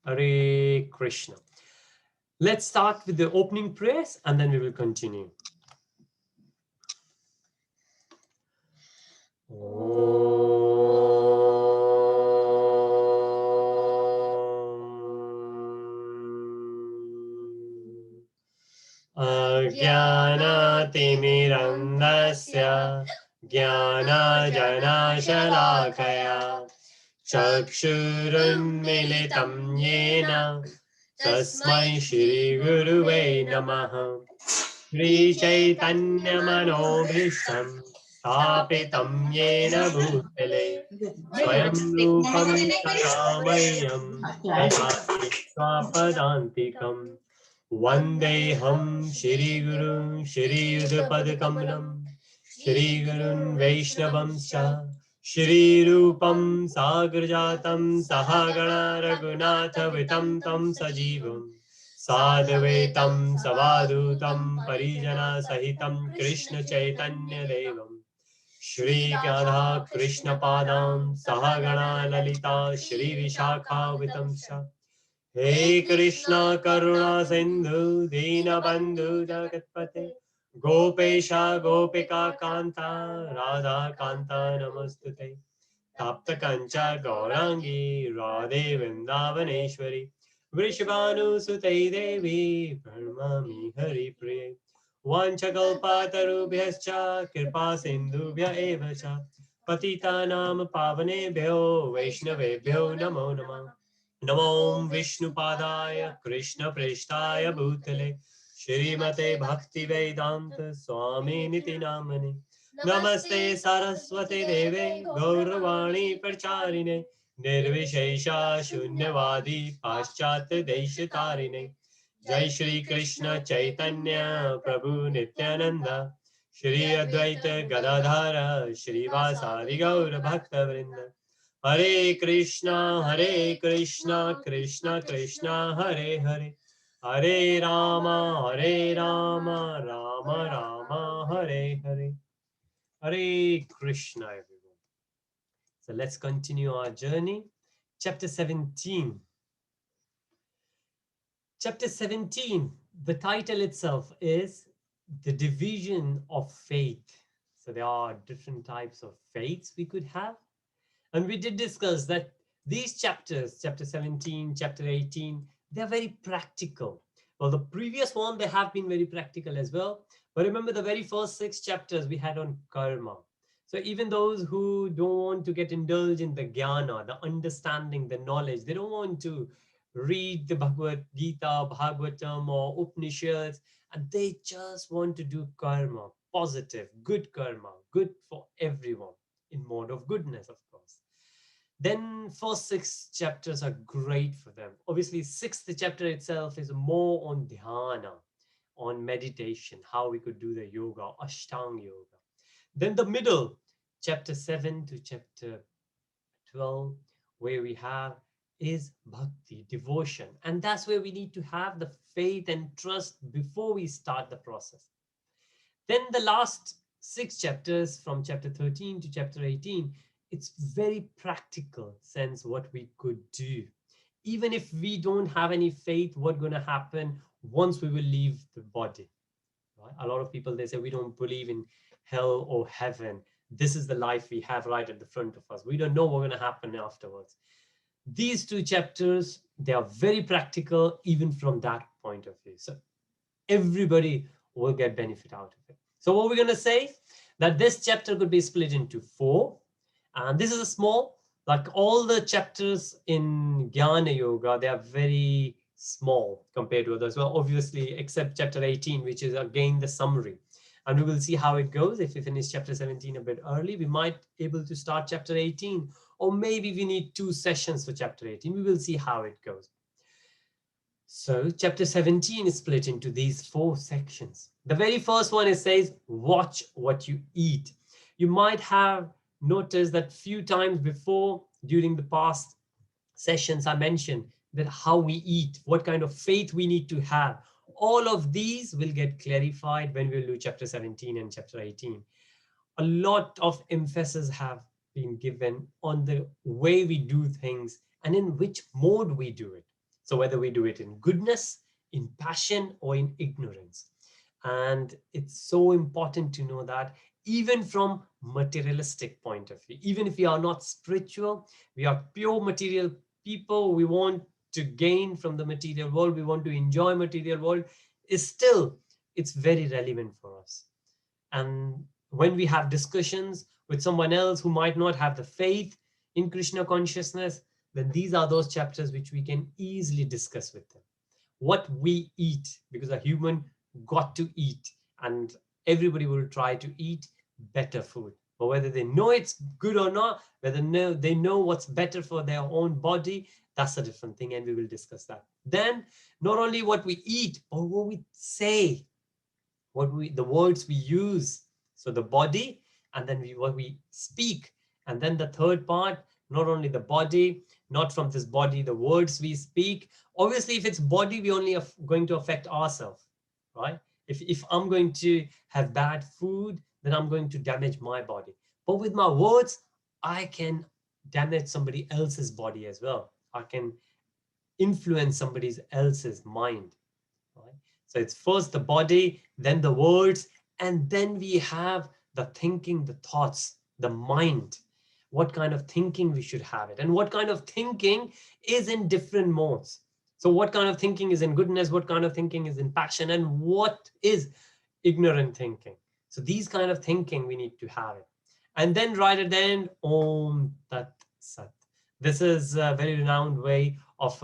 Hare Krishna. Let's start with the opening prayers and then we will continue. Ajnanaatimirandasya Jnanajnashalakaya Chakshurunmilitam yena Tasmai Shri Guruve Namaha. Shri Chaitanya Manobhishtam Stapitam Yena Bhutale Swayam Rupam Tadamayam Tadati Swapadantikam Vandeham Shri Guru Shri Yudapadkamlam Shri Gurun Vaishnavamscha Shri Rupam Sagrajatam Sahagana Raghunatha Vitam Tam Sajivam Sadhvetam Savadutam Parijana Sahitam Krishna Chaitanya Devam Shri Radha Krishna Padam Sahagana Lalita Shri Vishakha Vitamsha He Krishna Karuna Sindhu Dina Bandhu Jagatpate Gopesha Gopika Kanta Radha Kanta Namastute Tapta Kancha Gaurangi Radhe Vrindavaneshwari Vrishabhanu Sute Devi Pranamami Hari Priye Vanchakalpatarubhyascha Kripa Sindhubhya Evacha Patitanam Pavanebhyo Vaishnavebhyo Namo Namah Namo Vishnupadaya Krishna Preshtaya Bhutale Shrimate Bhakti Vedanta Swami Niti Namane Namaste Saraswati Deve Gauravani Pracharine Nirvishesha Shunyavadi Paschat Deshatarine Jai Shri Krishna Chaitanya Prabhu Nityananda Shri Advaita Gadadhara Shri Vasari Gaura Bhakta Vrinda Hare Krishna Krishna Krishna Hare Hare Hare Rama Rama Rama Hare Hare Hare Krishna everyone. So let's continue our journey. Chapter 17. Chapter 17, the title itself is The Division of Faith. So there are different types of faiths we could have. And we did discuss that these chapters, chapter 17, chapter 18, they're very practical. Well, the previous one, they have been very practical as well. But remember the very first 6 chapters we had on karma. So even those who don't want to get indulged in the jnana, the understanding, the knowledge, they don't want to read the Bhagavad Gītā, Bhagavatam or Upanishads, and they just want to do karma, positive, good karma, good for everyone in mode of goodness, of course. Then first 6 chapters are great for them. Obviously, 6th chapter itself is more on dhyana, on meditation, how we could do the yoga, Ashtanga yoga. Then the middle, chapter 7 to chapter 12, where we have is bhakti, devotion. And that's where we need to have the faith and trust before we start the process. Then the last 6 chapters from chapter 13 to chapter 18, it's very practical sense what we could do. Even if we don't have any faith, what's going to happen once we will leave the body. Right? A lot of people, they say we don't believe in hell or heaven. This is the life we have right at the front of us. We don't know what's going to happen afterwards. These 2 chapters, they are very practical even from that point of view. So everybody will get benefit out of it. So what we're going to say, that this chapter could be split into 4. And this is a small, like all the chapters in Jnana Yoga, they are very small compared to others. Well, obviously, except chapter 18, which is again the summary. And we will see how it goes. If we finish chapter 17 a bit early, we might be able to start chapter 18. Or maybe we need 2 sessions for chapter 18. We will see how it goes. So chapter 17 is split into these 4 sections. The very first one, it says, watch what you eat. You might have noticed that few times before during the past sessions, I mentioned that how we eat, what kind of faith we need to have. All of these will get clarified when we do chapter 17 and chapter 18. A lot of emphasis have been given on the way we do things and in which mode we do it. So whether we do it in goodness, in passion, or in ignorance. And it's so important to know that even from materialistic point of view, even if we are not spiritual, we are pure material people, we want to gain from the material world, we want to enjoy material world, is still, it's very relevant for us. And when we have discussions with someone else who might not have the faith in Krishna consciousness, then these are those chapters which we can easily discuss with them. What we eat, because a human got to eat, and everybody will try to eat better food. But whether they know it's good or not, whether they know what's better for their own body, that's a different thing, and we will discuss that. Then, not only what we eat, but what we say, the words we use. So the body, and then what we speak. And then the third part, not only the body, not from this body, the words we speak. Obviously, if it's body, we only are going to affect ourselves, right? If I'm going to have bad food, then I'm going to damage my body. But with my words, I can damage somebody else's body as well. I can influence somebody else's mind, right? So it's first the body, then the words, and then we have the thinking, the thoughts, the mind. What kind of thinking we should have it, and what kind of thinking is in different modes. So what kind of thinking is in goodness, what kind of thinking is in passion, and what is ignorant thinking. So these kind of thinking we need to have it. And then right at the end, Om Tat Sat. This is a very renowned way of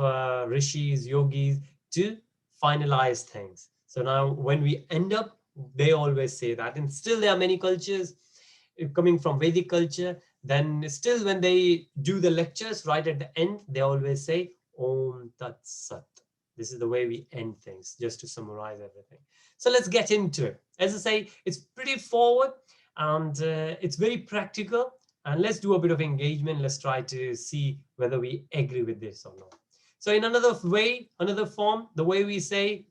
rishis, yogis to finalize things. So now when we end up, they always say that. And still there are many cultures coming from Vedic culture. Then still when they do the lectures right at the end, they always say Om Tat Sat. This is the way we end things, just to summarize everything. So let's get into it. As I say, it's pretty forward and it's very practical. And let's do a bit of engagement. Let's try to see whether we agree with this or not. So in another way, another form, the way we say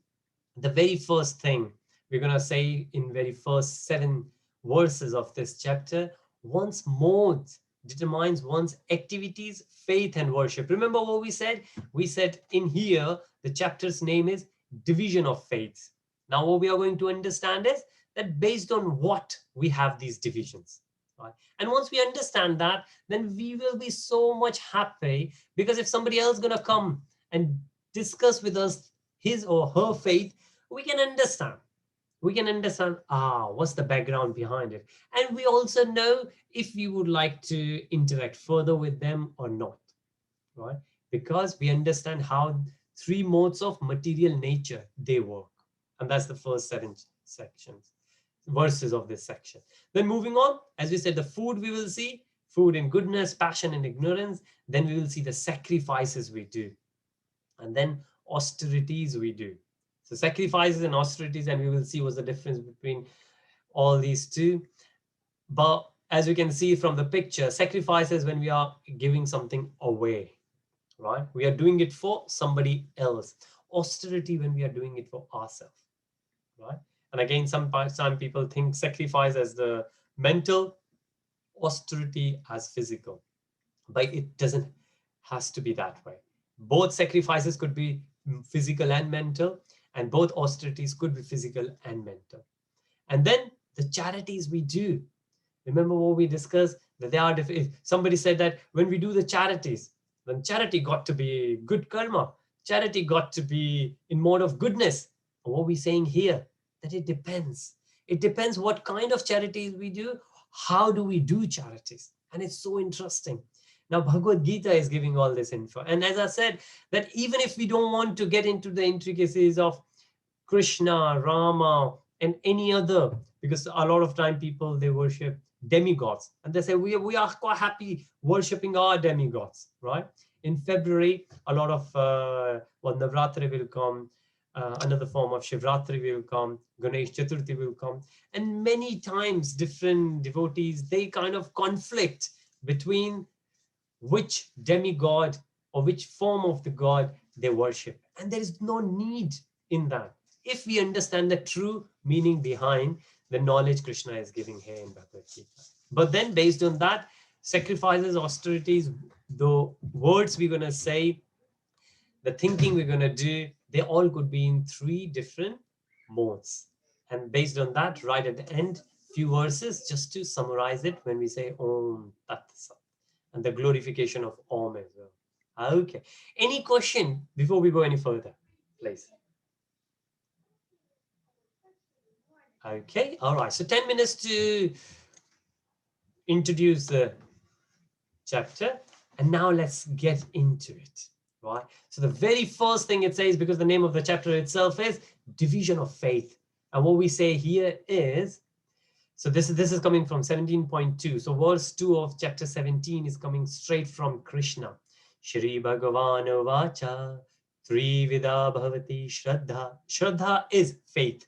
the very first thing we're going to say in very first 7 verses of this chapter, one's mode determines one's activities, faith, and worship. Remember what we said? We said in here, the chapter's name is Division of Faiths. Now what we are going to understand is that based on what we have these divisions. Right? And once we understand that, then we will be so much happy, because if somebody else is going to come and discuss with us his or her faith, we can understand. We can understand, what's the background behind it. And we also know if we would like to interact further with them or not, right? Because we understand how 3 modes of material nature, they work. And that's the first 7 sections. Verses of this section. Then moving on, as we said, the food we will see, food in goodness, passion, and ignorance. Then we will see the sacrifices we do, and then austerities we do. So sacrifices and austerities, and we will see what's the difference between all these two. But as you can see from the picture, sacrifices when we are giving something away, right? We are doing it for somebody else. Austerity when we are doing it for ourselves, right? And again, some people think sacrifice as the mental, austerity as physical, but it doesn't has to be that way. Both sacrifices could be physical and mental, and both austerities could be physical and mental. And then the charities we do. Remember what we discussed, that there are different. Somebody said that when we do the charities, then charity got to be good karma. Charity got to be in mode of goodness. And what we're saying here, that it depends. It depends what kind of charities we do. How do we do charities? And it's so interesting. Now, Bhagavad Gītā is giving all this info. And as I said, that even if we don't want to get into the intricacies of Krishna, Rama, and any other, because a lot of time people, they worship demigods. And they say, we are quite happy worshipping our demigods, right? In February, a lot of Navratri will come. Another form of Shivratri will come, Ganesh Chaturthi will come. And many times different devotees, they kind of conflict between which demigod or which form of the god they worship. And there is no need in that, if we understand the true meaning behind the knowledge Krishna is giving here in Bhagavad Gītā. But then based on that, sacrifices, austerities, the words we're going to say, the thinking we're going to do, they all could be in 3 different modes. And based on that, right at the end, few verses just to summarize it when we say Om Tat Sat, and the glorification of Om as well. Okay. Any question before we go any further, please? Okay. All right. So 10 minutes to introduce the chapter, and now let's get into it. Right. So the very first thing it says, because the name of the chapter itself is division of faith, and what we say here is, so this is coming from 17.2. So verse 2 of chapter 17 is coming straight from Krishna. Shri Bhagavan Vacha Trivida Bhavati Shraddha. Shraddha is faith.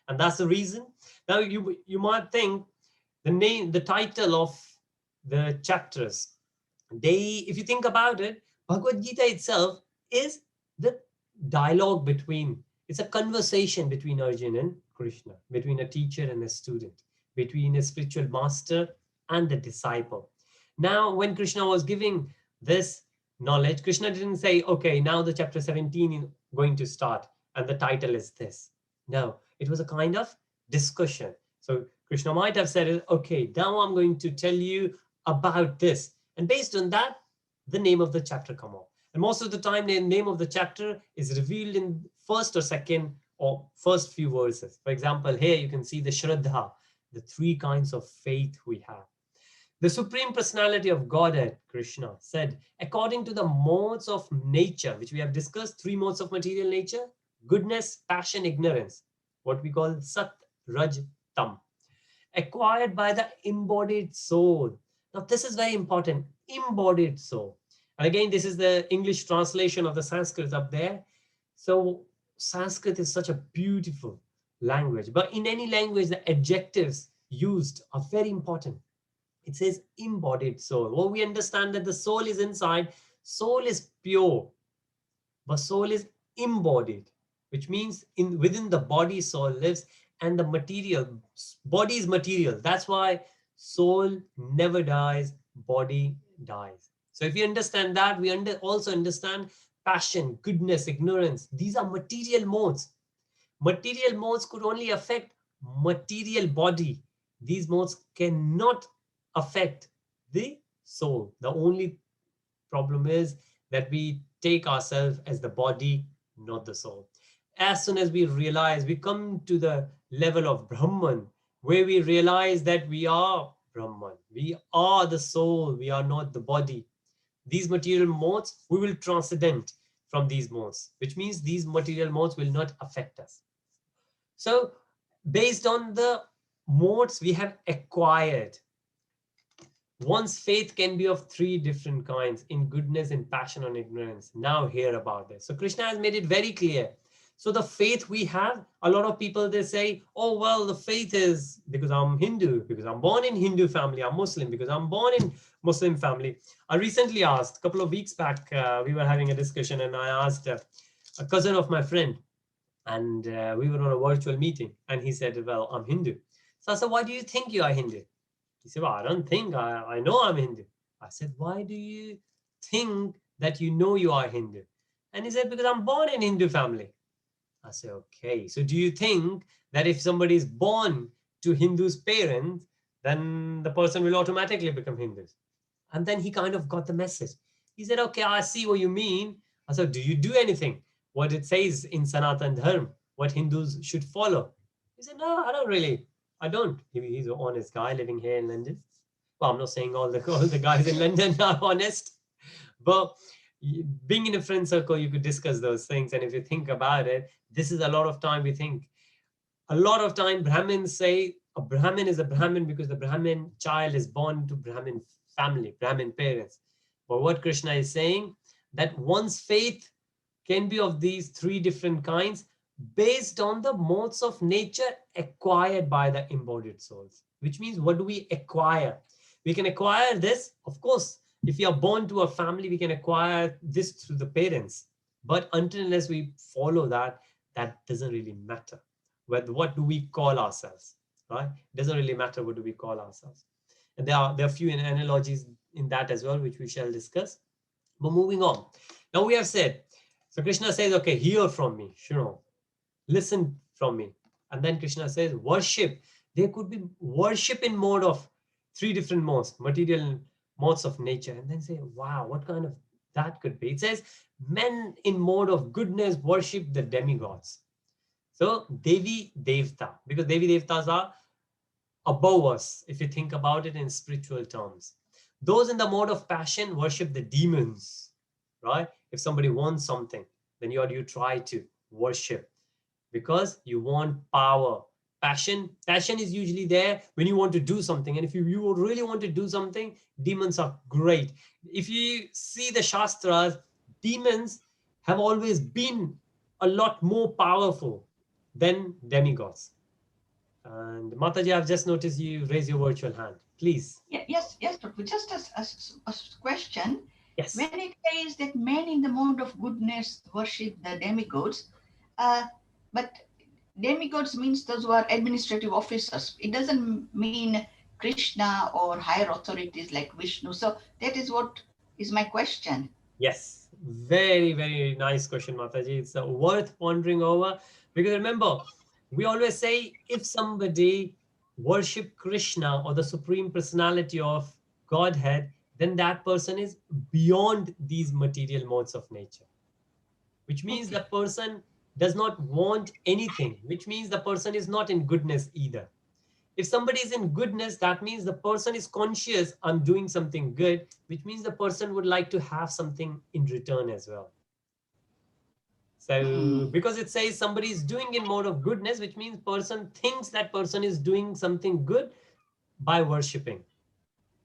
And that's the reason. Now you might think the title of the chapters, if you think about it, Bhagavad Gītā itself is the dialogue it's a conversation between Arjuna and Krishna, between a teacher and a student, between a spiritual master and the disciple. Now, when Krishna was giving this knowledge, Krishna didn't say, okay, now the chapter 17 is going to start and the title is this. No, it was a kind of discussion. So Krishna might have said, okay, now I'm going to tell you about this. And based on that, the name of the chapter come up. And most of the time, the name of the chapter is revealed in first or second or first few verses. For example, here you can see the Shraddha, the 3 kinds of faith we have. The Supreme Personality of Godhead, Krishna, said, according to the modes of nature, which we have discussed, 3 modes of material nature, goodness, passion, ignorance, what we call Sat, Raj, Tam, acquired by the embodied soul. Now, this is very important, embodied soul. And again, this is the English translation of the Sanskrit up there. So Sanskrit is such a beautiful language, but in any language, the adjectives used are very important. It says embodied soul. Well, we understand that the soul is inside, soul is pure, but soul is embodied, which means within the body, soul lives, and the material, body is material. That's why soul never dies, body dies. So if you understand that, we also understand passion, goodness, ignorance. These are material modes. Material modes could only affect material body. These modes cannot affect the soul. The only problem is that we take ourselves as the body, not the soul. As soon as we realize, we come to the level of Brahman, where we realize that we are Brahman. We are the soul. We are not the body. These material modes, we will transcend from these modes, which means these material modes will not affect us. So based on the modes we have acquired, one's faith can be of 3 different kinds, in goodness, in passion, and ignorance. Now hear about this. So Krishna has made it very clear. So the faith we have, a lot of people, they say, oh, well, the faith is because I'm Hindu, because I'm born in Hindu family, I'm Muslim, because I'm born in Muslim family. I recently asked, a couple of weeks back, we were having a discussion, and I asked a cousin of my friend, and we were on a virtual meeting, and he said, well, I'm Hindu. So I said, why do you think you are Hindu? He said, well, I don't think, I know I'm Hindu. I said, why do you think that you know you are Hindu? And he said, because I'm born in Hindu family. I said, okay, so do you think that if somebody is born to Hindu's parents, then the person will automatically become Hindus? And then he kind of got the message. He said, okay, I see what you mean. I said, do you do anything? What it says in Sanatan Dharma, what Hindus should follow? He said, no, I don't really. I don't. He's an honest guy living here in London. Well, I'm not saying all the guys in London are honest, but being in a friend circle, you could discuss those things. And if you think about it, this is a lot of time we think. A lot of time Brahmins say a Brahmin is a Brahmin because the Brahmin child is born to Brahmin family, Brahmin parents. But what Krishna is saying, that one's faith can be of these 3 different kinds based on the modes of nature acquired by the embodied souls. Which means, what do we acquire? We can acquire this, of course. If you are born to a family, we can acquire this through the parents. But until unless we follow that, that doesn't really matter. What do we call ourselves, right? It doesn't really matter what do we call ourselves. And there are a few analogies in that as well, which we shall discuss. But moving on. Now we have said, So Krishna says, okay, hear from me, Shruno, listen from me. And then Krishna says, worship. There could be worship in mode of three different modes, material modes of nature. And then say, wow, what kind of that could be? It says, men in mode of goodness worship the demigods. So Devi Devta, because Devi Devtas are above us, if you think about it in spiritual terms. Those in the mode of passion worship the demons, right? If somebody wants something, then you try to worship because you want power. Passion is usually there when you want to do something. And if you really want to do something, demons are great. If you see the Shastras, demons have always been a lot more powerful than demigods. And Mataji, I've just noticed you raise your virtual hand. Please. Yes, Prabhu. Just a question. Yes. When it says that men in the mode of goodness worship the demigods, uh, but demigods means those who are administrative officers. It doesn't mean Krishna or higher authorities like Vishnu. So that is what is my question. Yes. Very, very nice question, Mataji. It's worth pondering over because remember, we always say if somebody worship Krishna or the Supreme Personality of Godhead, then that person is beyond these material modes of nature, which means Okay. the person does not want anything, which means the person is not in goodness either. If somebody is in goodness, that means the person is conscious, I'm doing something good, which means the person would like to have something in return as well. So Hmm. because it says somebody is doing in mode of goodness, which means person thinks that person is doing something good by worshipping.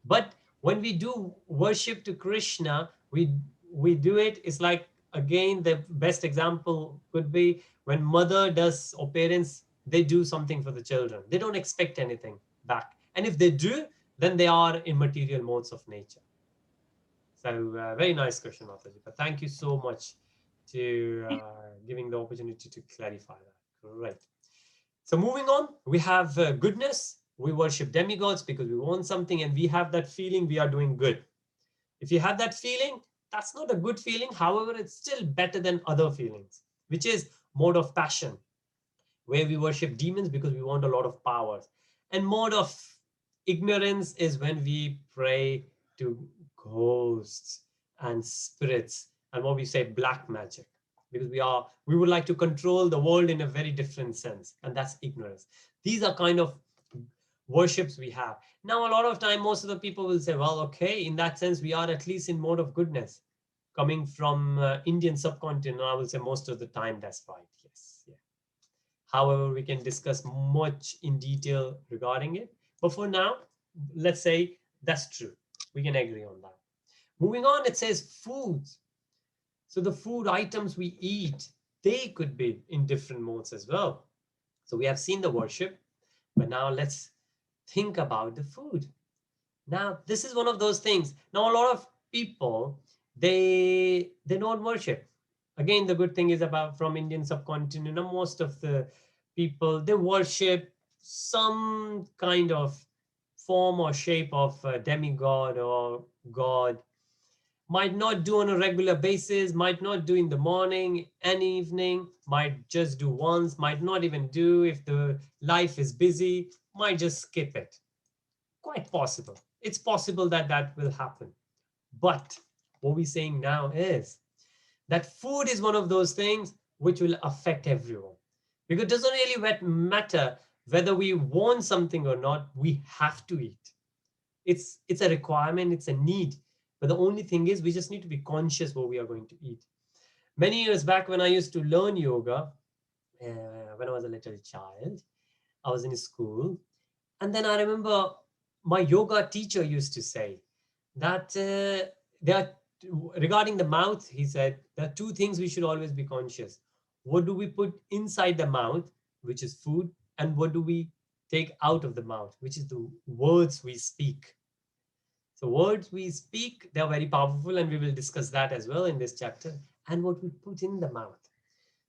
But when we do worship to Krishna, we do it. It's like again the best example could be when mother does or parents they do something for the children. They don't expect anything back, and if they do, then they are in material modes of nature. So very nice question, Mataji. But thank you so much to giving the opportunity to clarify that. Great. So moving on, we have goodness. We worship demigods because we want something and we have that feeling we are doing good. If you have that feeling, that's not a good feeling. However, it's still better than other feelings, which is mode of passion, where we worship demons because we want a lot of powers. And mode of ignorance is when we pray to ghosts and spirits and what we say black magic because we would like to control the world in a very different sense, and that's ignorance. These are kind of worships we have. Now a lot of time most of the people will say, well, okay, in that sense we are at least in mode of goodness coming from Indian subcontinent. I will say most of the time that's right. Yes, yeah. However, we can discuss much in detail regarding it. But for now, let's say that's true. We can agree on that. Moving on, it says foods. So the food items we eat, they could be in different modes as well. So we have seen the worship, but now let's think about the food. Now, this is one of those things. Now, a lot of people they don't worship. Again, the good thing is about from Indian subcontinent, most of the people they worship some kind of form or shape of a demigod or god. Might not do on a regular basis, might not do in the morning and evening, might just do once, might not even do if the life is busy, might just skip it. Quite possible. It's possible that that will happen. But what we're saying now is that food is one of those things which will affect everyone. Because it doesn't really matter whether we want something or not, we have to eat. It's a requirement, it's a need. But the only thing is we just need to be conscious what we are going to eat. Many years back when I used to learn yoga, when I was a little child, I was in school. And then I remember my yoga teacher used to say that there are, regarding the mouth, he said, there are two things we should always be conscious. What do we put inside the mouth, which is food, and what do we take out of the mouth, which is the words we speak. So words we speak, they are very powerful, and we will discuss that as well in this chapter, and what we put in the mouth.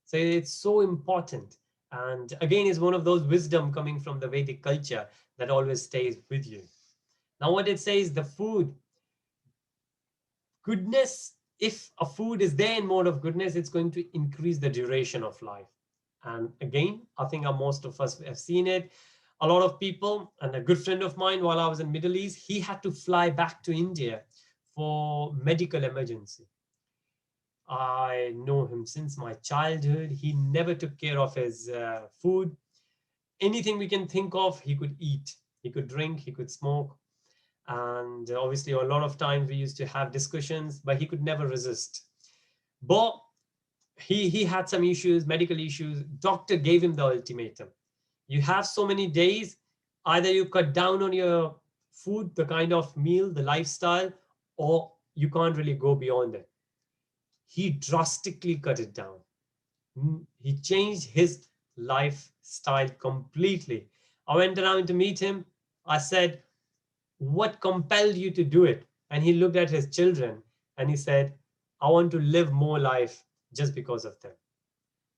So it's so important. And again, is one of those wisdom coming from the Vedic culture that always stays with you. Now, what it says, the food, goodness if a food is there in mode of goodness, it's going to increase the duration of life. And again, I think most of us have seen it. A lot of people, and a good friend of mine, while I was in Middle East, he had to fly back to India for medical emergency. I know him since my childhood. He never took care of his food. Anything we can think of, he could eat, he could drink, he could smoke. And obviously, a lot of times we used to have discussions, but he could never resist. But he had some issues, medical issues. Doctor gave him the ultimatum. You have so many days, either you cut down on your food, the kind of meal, the lifestyle, or you can't really go beyond it. He drastically cut it down. He changed his lifestyle completely. I went around to meet him. I said, what compelled you to do it? And he looked at his children and he said, I want to live more life just because of them.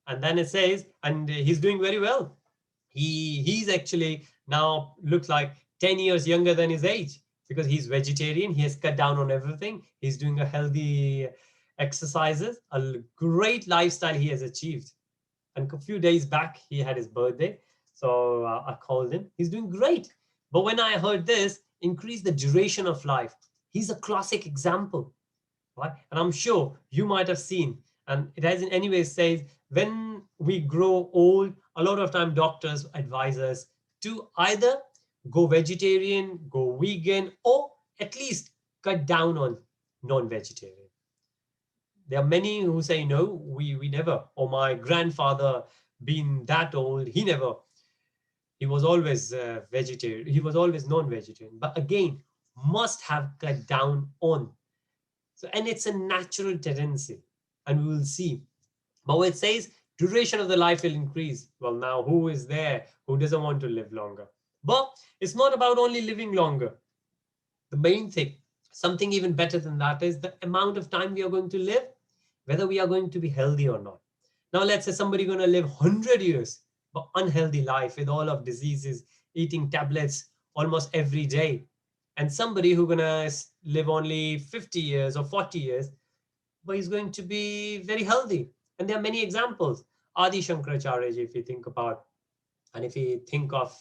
And then it says, and he's doing very well. He's actually now looks like 10 years younger than his age, because he's vegetarian. He has cut down on everything. He's doing a healthy exercises, a great lifestyle he has achieved. And a few days back, he had his birthday. So I called him. He's doing great. But when I heard this, increase the duration of life, he's a classic example, right? And I'm sure you might have seen, and it has in any way says, when we grow old, a lot of time doctors advise us to either go vegetarian, go vegan, or at least cut down on non-vegetarian. There are many who say, no, we never, or my grandfather being that old, he was always vegetarian, he was always non-vegetarian. But again, must have cut down on. So, and it's a natural tendency, and we will see. But it says duration of the life will increase. Well, now who is there who doesn't want to live longer? But it's not about only living longer. The main thing, something even better than that, is the amount of time we are going to live, whether we are going to be healthy or not. Now, let's say somebody going to live 100 years, but unhealthy life with all of diseases, eating tablets almost every day. And somebody who going to live only 50 years or 40 years, but he's going to be very healthy. And there are many examples. Adi Shankaracharya, if you think about, and if you think of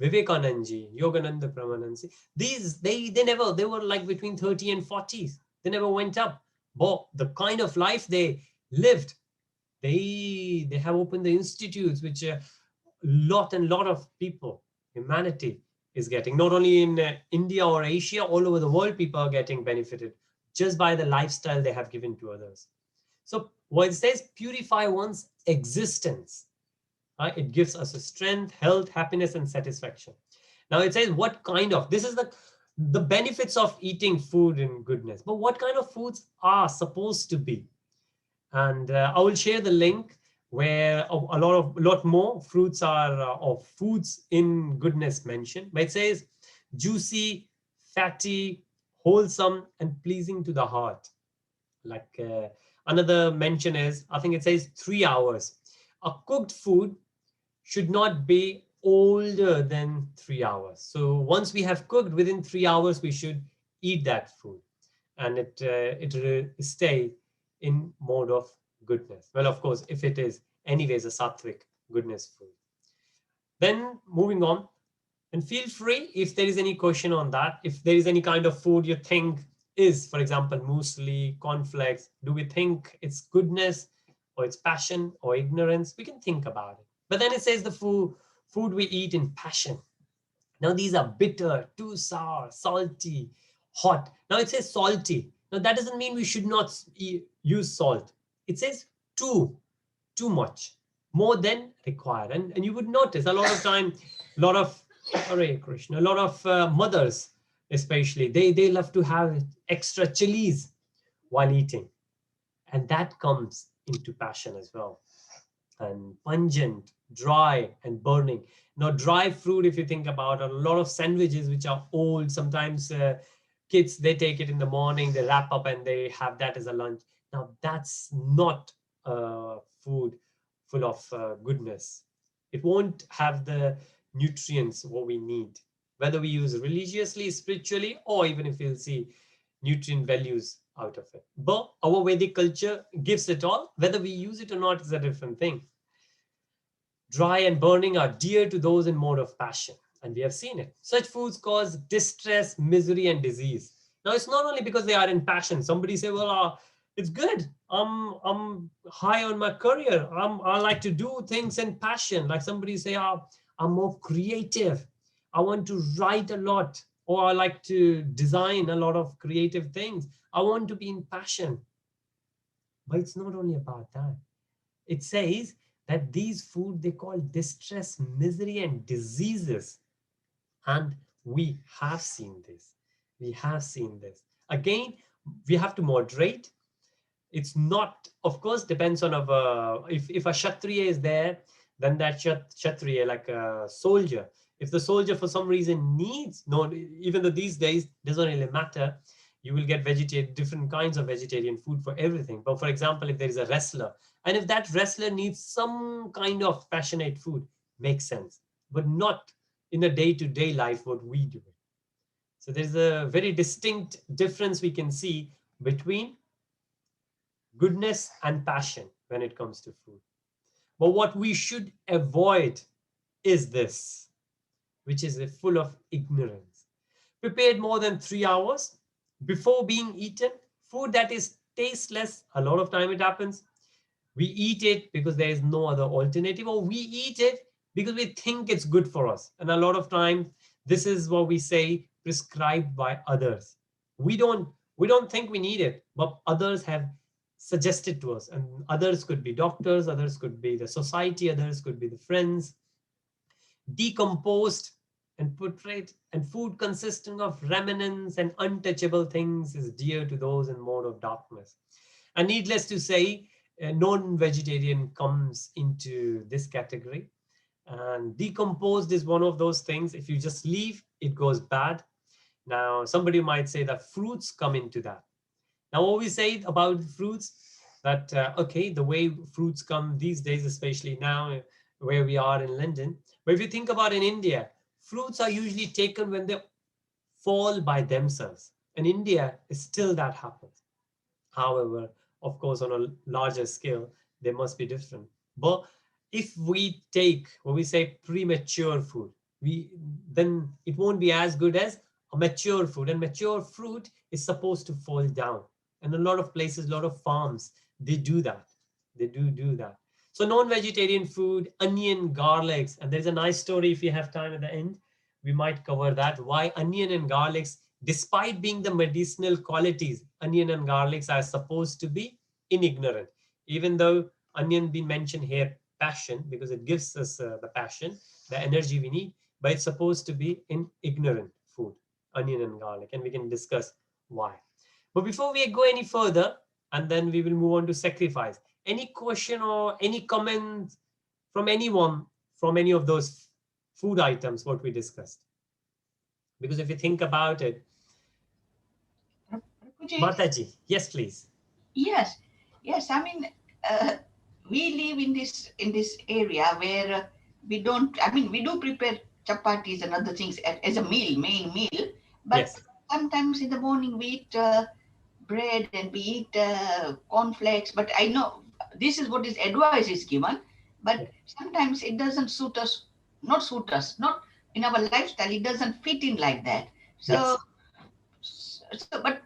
Vivekanandaji, Yogananda Brahmanansi, they were like between 30 and 40s. They never went up. But the kind of life they lived, they have opened the institutes, which a lot of people, humanity is getting. Not only in India or Asia, all over the world, people are getting benefited just by the lifestyle they have given to others. So what it says, purify one's existence. It gives us a strength, health, happiness, and satisfaction. Now it says what kind of, this is the benefits of eating food in goodness. But what kind of foods are supposed to be? And I will share the link where a lot more fruits are of foods in goodness mentioned. But it says juicy, fatty, wholesome, and pleasing to the heart. Like another mention is, I think it says 3 hours. A cooked food should not be older than 3 hours. So once we have cooked, within 3 hours, we should eat that food, and it stay in mode of goodness. Well, of course, if it is anyways a sattvic goodness food. Then moving on, and feel free if there is any question on that. If there is any kind of food you think is, for example, muesli, cornflakes, do we think it's goodness or it's passion or ignorance? We can think about it. But then it says the food we eat in passion. Now these are bitter, too sour, salty, hot. Now it says salty. Now that doesn't mean we should not use salt. It says too much, more than required. And you would notice a lot of time, a lot of Hare Krishna, a lot of mothers especially, they love to have extra chilies while eating. And that comes into passion as well. And pungent, dry, and burning. Now, dry fruit, if you think about a lot of sandwiches which are old, sometimes kids, they take it in the morning, they wrap up and they have that as a lunch. Now, that's not food full of goodness. It won't have the nutrients what we need, whether we use religiously, spiritually, or even if you'll see nutrient values out of it. But our Vedic culture gives it all. Whether we use it or not is a different thing. Dry and burning are dear to those in mode of passion, and we have seen it. Such foods cause distress, misery, and disease. Now, it's not only because they are in passion. Somebody say, "Well, it's good. I'm high on my career. I like to do things in passion." Like somebody say, I'm more creative. I want to write a lot, or I like to design a lot of creative things. I want to be in passion. But it's not only about that. It says that these food they call distress, misery, and diseases. And we have seen this. We have seen this. Again, we have to moderate. It's not, of course, depends on if a Kshatriya is there, then that Kshatriya, like a soldier, if the soldier for some reason needs, no, even though these days doesn't really matter, you will get vegetarian, different kinds of vegetarian food for everything. But for example, if there is a wrestler, and if that wrestler needs some kind of passionate food, makes sense, but not in a day-to-day life what we do. So there's a very distinct difference we can see between goodness and passion when it comes to food. But what we should avoid is this, which is full of ignorance. Prepared more than 3 hours before being eaten, food that is tasteless, a lot of time it happens. We eat it because there is no other alternative, or we eat it because we think it's good for us. And a lot of times, this is what we say prescribed by others. We don't think we need it, but others have suggested to us, and others could be doctors, others could be the society, others could be the friends. Decomposed and portrayed, and food consisting of remnants and untouchable things is dear to those in mode of darkness. And needless to say, non-vegetarian comes into this category. And decomposed is one of those things. If you just leave, it goes bad. Now, somebody might say that fruits come into that. Now, what we say about fruits, that, okay, the way fruits come these days, especially now where we are in London, but if you think about in India, fruits are usually taken when they fall by themselves. In India, still that happens. However, of course, on a larger scale, they must be different. But if we take what we say premature food, then it won't be as good as a mature fruit. And mature fruit is supposed to fall down. And a lot of places, a lot of farms, they do that. They do that. So non-vegetarian food, onion, garlics, and there's a nice story if you have time at the end. We might cover that. Why onion and garlics, despite being the medicinal qualities, onion and garlics are supposed to be in ignorant. Even though onion being mentioned here, passion, because it gives us the passion, the energy we need, but it's supposed to be in ignorant food, onion and garlic, and we can discuss why. But before we go any further, and then we will move on to sacrifice. Any question or any comment from anyone from any of those food items what we discussed? Because if you think about it, Mataji, yes, please. Yes, yes. I mean, uh, we live in this area where we don't. I mean, we do prepare chapatis and other things as a meal, main meal. But Yes, sometimes in the morning we eat bread and we eat cornflakes. But I know this is what is advice is given. But yeah, sometimes it doesn't suit us. Not suit us. Not in our lifestyle. It doesn't fit in like that. So, yes, but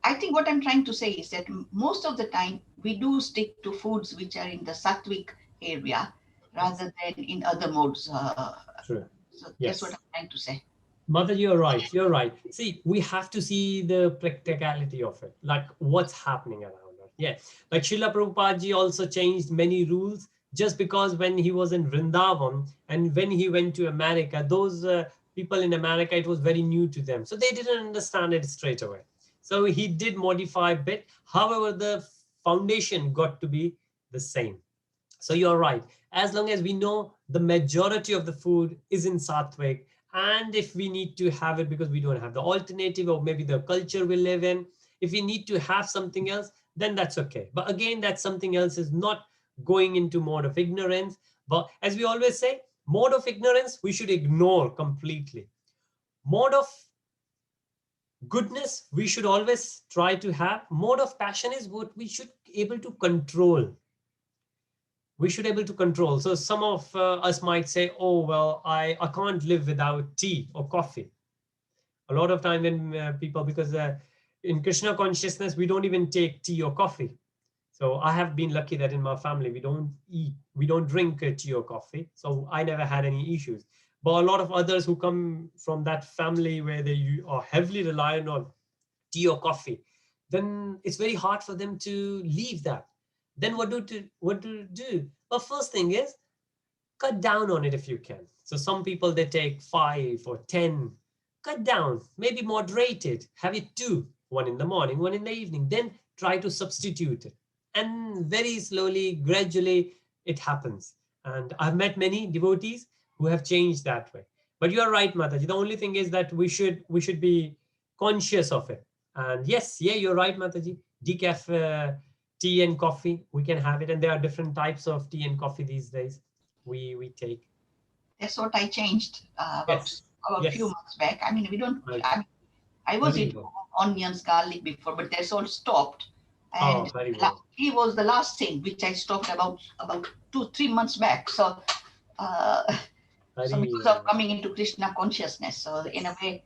I think what I'm trying to say is that most of the time we do stick to foods which are in the sattvic area yes, rather than in other modes. true. So that's what Yes. I'm trying to say. Mother, you're right. You're right. See, we have to see the practicality of it, like what's happening around us. Yeah. Like Srila Prabhupada ji also changed many rules just because when he was in Vrindavan and when he went to America, those people in America, it was very new to them. So they didn't understand it straight away. So he did modify a bit. However, the foundation got to be the same. So you're right. As long as we know the majority of the food is in Sattvic, and if we need to have it because we don't have the alternative or maybe the culture we live in, if we need to have something else, then that's okay. But again, that something else is not going into mode of ignorance. But as we always say, mode of ignorance we should ignore completely. Mode of Goodness, we should always try to have. Mode of passion is what we should able to control. We should able to control. So some of us might say, oh, well, I can't live without tea or coffee. A lot of time when people, because in Krishna consciousness, we don't even take tea or coffee. So I have been lucky that in my family, we don't drink tea or coffee. So I never had any issues. But a lot of others who come from that family where they are heavily reliant on tea or coffee, then it's very hard for them to leave that. Then what to do? Well, first thing is cut down on it if you can. So some people, they take 5 or 10. Cut down, maybe moderate it. Have it 2, 1 in the morning, 1 in the evening. Then try to substitute it. And very slowly, gradually, it happens. And I've met many devotees who have changed that way. But you're right, Mataji. The only thing is that we should be conscious of it. And yes, yeah, you're right, Mataji. Decaf tea and coffee, we can have it. And there are different types of tea and coffee these days we take. That's what I changed Yes, about few yes. months back. I mean, we don't. Right. I was Very eating well. onions, garlic before, but that's all stopped. Oh, And very well. he was the last thing which I stopped about 2-3 months back. So, so Very because of well. coming into Krishna consciousness, so in a way,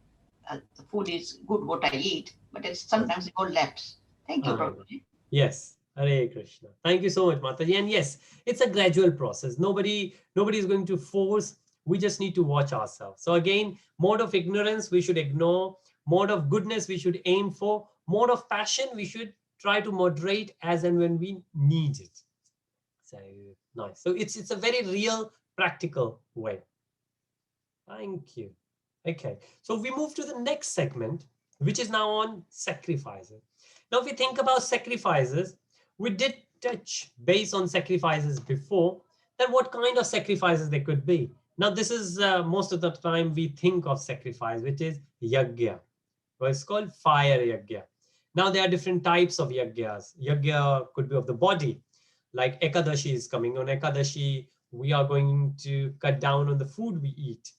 the food is good what I eat, but it's sometimes it all lapse. Thank you, I know. Prabhuji. Yes. Hare Krishna. Thank you so much, Mataji. And yes, it's a gradual process. Nobody is going to force. We just need to watch ourselves. So again, mode of ignorance we should ignore. Mode of goodness we should aim for. Mode of passion we should try to moderate as and when we need it. So nice. So it's a very real, practical way. Thank you. Okay, so we move to the next segment, which is now on sacrifices. Now, if we think about sacrifices, we did touch base on sacrifices before, that what kind of sacrifices they could be. Now, this is most of the time we think of sacrifice, which is yajna. Well, it's called fire yajna. Now, there are different types of yajnas. Yajna could be of the body, like Ekadashi is coming. On Ekadashi, we are going to cut down on the food we eat.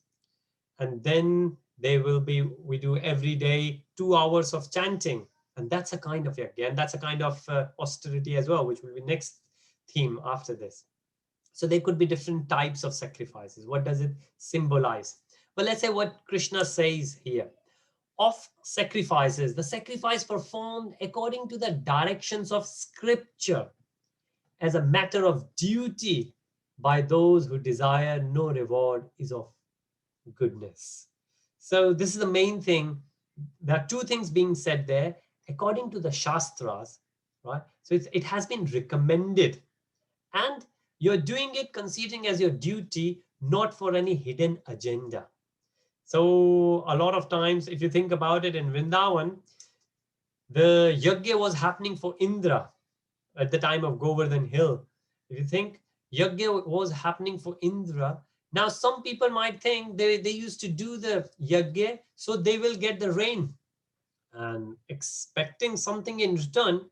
And then we do every day 2 hours of chanting. And that's a kind of yajna. And that's a kind of austerity as well, which will be next theme after this. So there could be different types of sacrifices. What does it symbolize? Well, let's say what Krishna says here. Of sacrifices, the sacrifice performed according to the directions of scripture as a matter of duty by those who desire no reward is of goodness. So this is the main thing. There are 2 things being said there according to the Shastras, right? So it has been recommended, and you're doing it considering as your duty, not for any hidden agenda. So a lot of times, if you think about it, in Vrindavan, the yajna was happening for Indra at the time of Govardhan Hill. If you think yajna was happening for Indra, now some people might think they used to do the yajna so they will get the rain. And expecting something in return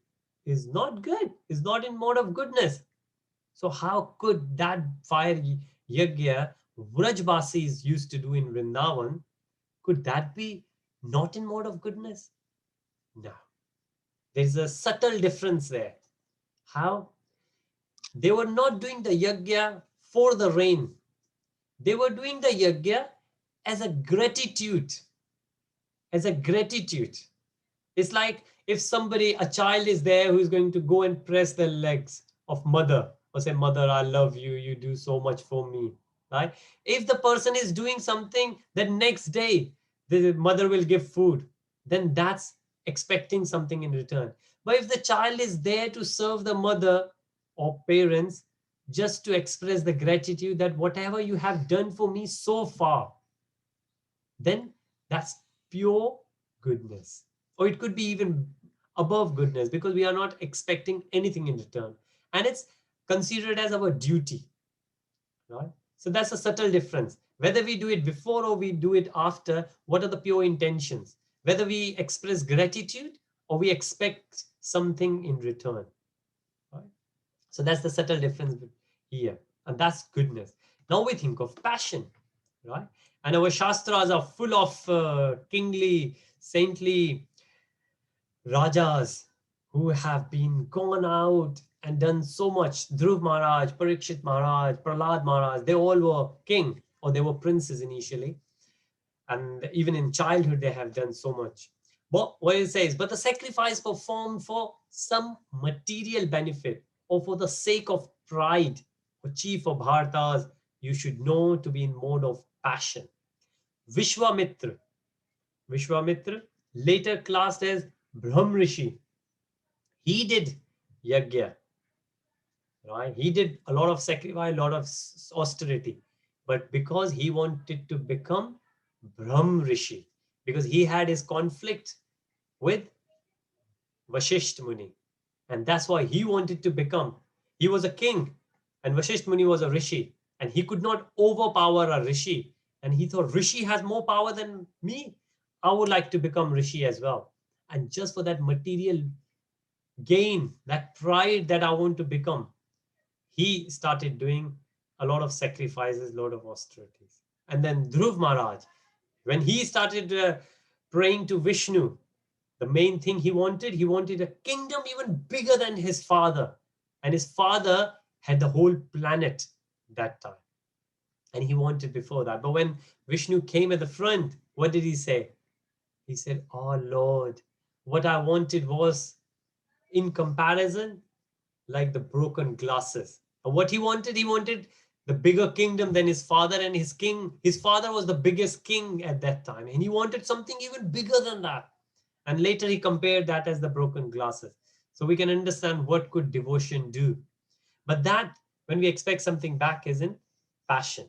is not good, is not in mode of goodness. So how could that fire yajna Vrajbasis used to do in Vrindavan, could that be not in mode of goodness? No. There's a subtle difference there. How? They were not doing the yajna for the rain. They were doing the yajna as a gratitude. As a gratitude. It's like if a child is there who is going to go and press the legs of mother or say, Mother, I love you. You do so much for me. Right? If the person is doing something that next day the mother will give food, then that's expecting something in return. But if the child is there to serve the mother or parents, just to express the gratitude that whatever you have done for me so far, then that's pure goodness. Or it could be even above goodness because we are not expecting anything in return. And it's considered as our duty, right? So that's a subtle difference. Whether we do it before or we do it after, what are the pure intentions? Whether we express gratitude or we expect something in return, right? So that's the subtle difference here. And that's goodness. Now we think of passion, right? And our Shastras are full of kingly saintly rajas who have been gone out and done so much. Dhruv Maharaj, Parikshit Maharaj, Prahlad Maharaj, they all were king or they were princes initially. And even in childhood, they have done so much. But what it says, but the sacrifice performed for some material benefit or for the sake of pride or chief of Bharatas, you should know to be in mode of passion. Vishwamitra, Vishwamitra, later classed as Brahm Rishi, he did yajna, right? He did a lot of sacrifice, a lot of austerity, but because he wanted to become Brahm Rishi, because he had his conflict with Vashisht Muni, and that's why he wanted to become. He was a king, and Vashisht Muni was a rishi, and he could not overpower a rishi. And he thought, rishi has more power than me. I would like to become rishi as well. And just for that material gain, that pride that I want to become, he started doing a lot of sacrifices, a lot of austerities. And then Dhruv Maharaj, when he started praying to Vishnu, the main thing he wanted a kingdom even bigger than his father. And his father had the whole planet that time. And he wanted before that. But when Vishnu came at the front, what did he say? He said, oh Lord, what I wanted was in comparison like the broken glasses. And what he wanted the bigger kingdom than his father, and his father was the biggest king at that time, and he wanted something even bigger than that. And later he compared that as the broken glasses. So we can understand what could devotion do. But that, when we expect something back, isn't passion.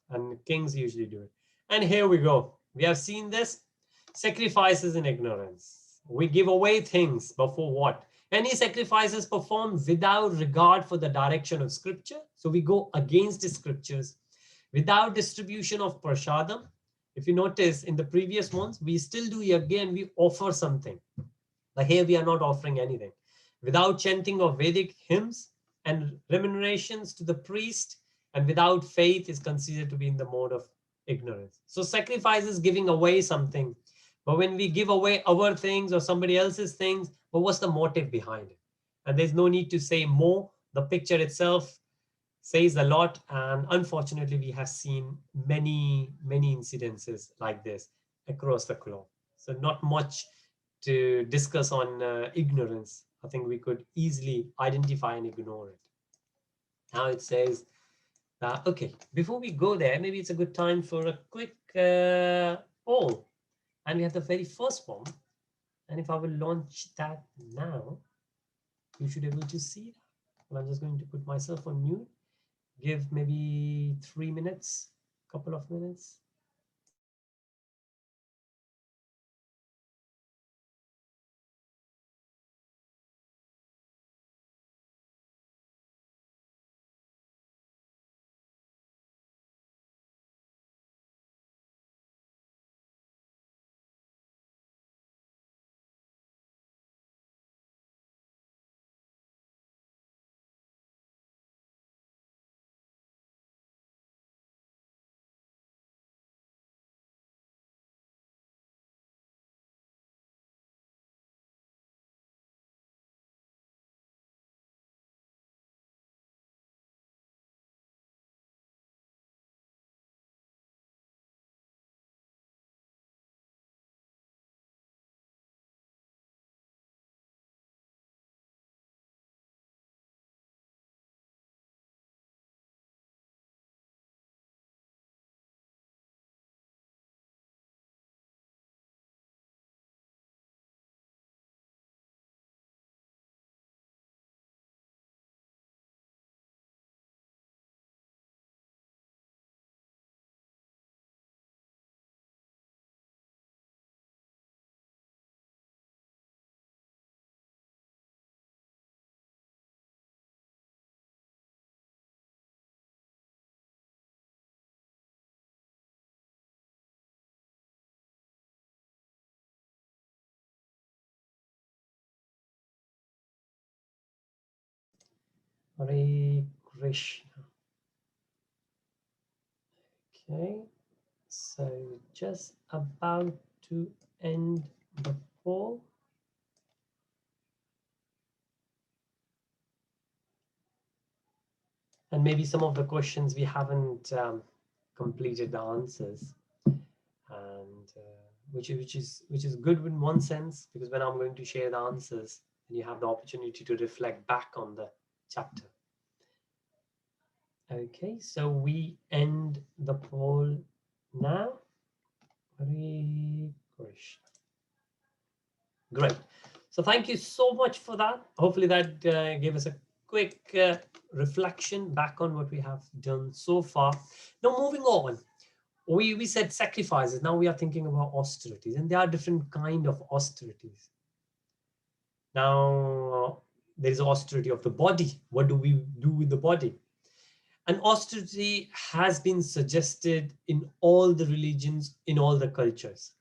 And kings usually do it. And here we go. We have seen this. Sacrifices in ignorance. We give away things, but for what? Any sacrifices performed without regard for the direction of scripture. So we go against the scriptures. Without distribution of prashadam. If you notice in the previous ones, we still do again, we offer something. But here we are not offering anything. Without chanting of Vedic hymns and remunerations to the priest, and without faith is considered to be in the mode of ignorance. So sacrifice is giving away something. But when we give away our things or somebody else's things, but what's the motive behind it? And there's no need to say more. The picture itself says a lot. And unfortunately, we have seen many, many incidences like this across the globe. So not much to discuss on ignorance. I think we could easily identify and ignore it. Now it says, okay, before we go there, maybe it's a good time for a quick poll. And we have the very first one. And if I will launch that now, you should be able to see that. And I'm just going to put myself on mute, give maybe 3 minutes, couple of minutes. Hare Krishna. Okay, so just about to end the poll. And maybe some of the questions we haven't completed the answers, and which is good in one sense, because when I'm going to share the answers, then you have the opportunity to reflect back on the chapter. Okay, so we end the poll now. Hare Krishna. Great. So thank you so much for that. Hopefully that gave us a quick reflection back on what we have done so far. Now moving on, we said sacrifices. Now we are thinking about austerities, and there are different kind of austerities. Now there is austerity of the body. What do we do with the body? And austerity has been suggested in all the religions, in all the cultures.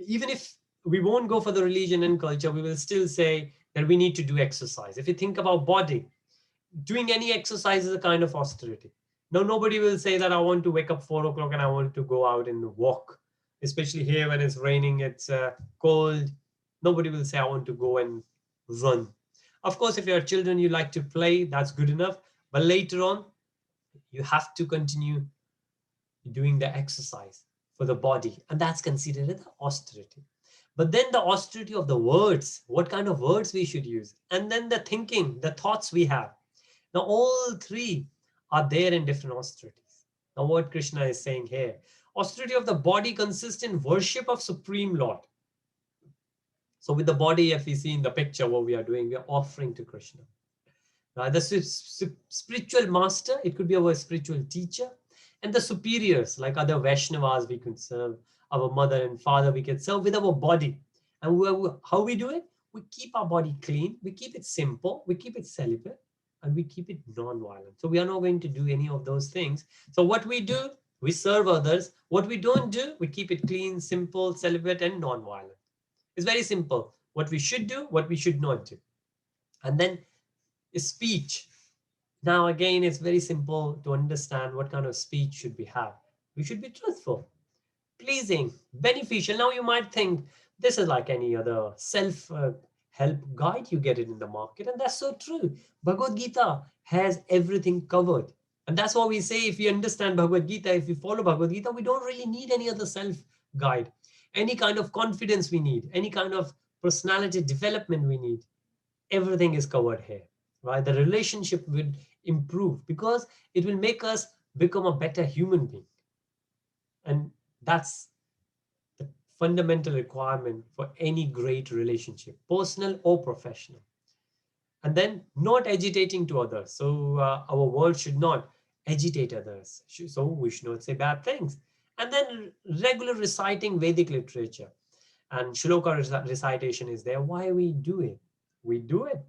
Even if we won't go for the religion and culture, we will still say that we need to do exercise. If you think about body, doing any exercise is a kind of austerity. Now, nobody will say that I want to wake up 4 o'clock and I want to go out and walk, especially here when it's raining, it's cold. Nobody will say I want to go and run. Of course, if you're children, you like to play, that's good enough. But later on, you have to continue doing the exercise for the body, and that's considered as austerity. But then the austerity of the words, what kind of words we should use, and then the thinking, the thoughts we have. Now all three are there in different austerities. Now what Krishna is saying here, austerity of the body consists in worship of Supreme Lord. So with the body, if we see in the picture what we are doing, we are offering to Krishna. The spiritual master, it could be our spiritual teacher, and the superiors, like other Vaishnavas, we could serve our mother and father, we can serve with our body. And how we do it? We keep our body clean, we keep it simple, we keep it celibate, and we keep it non-violent. So we are not going to do any of those things. So what we do, we serve others. What we don't do, we keep it clean, simple, celibate, and non-violent. It's very simple. What we should do, what we should not do. And then speech. Now, again, it's very simple to understand what kind of speech should we have. We should be truthful, pleasing, beneficial. Now, you might think this is like any other self-help guide. You get it in the market, and that's so true. Bhagavad Gītā has everything covered. And that's why we say if we understand Bhagavad Gītā, if we follow Bhagavad Gītā, we don't really need any other self-guide. Any kind of confidence we need, any kind of personality development we need, everything is covered here. Right? The relationship will improve because it will make us become a better human being. And that's the fundamental requirement for any great relationship, personal or professional. And then not agitating to others. So our words should not agitate others. So we should not say bad things. And then regular reciting Vedic literature. And shloka recitation is there. Why we do it? We do it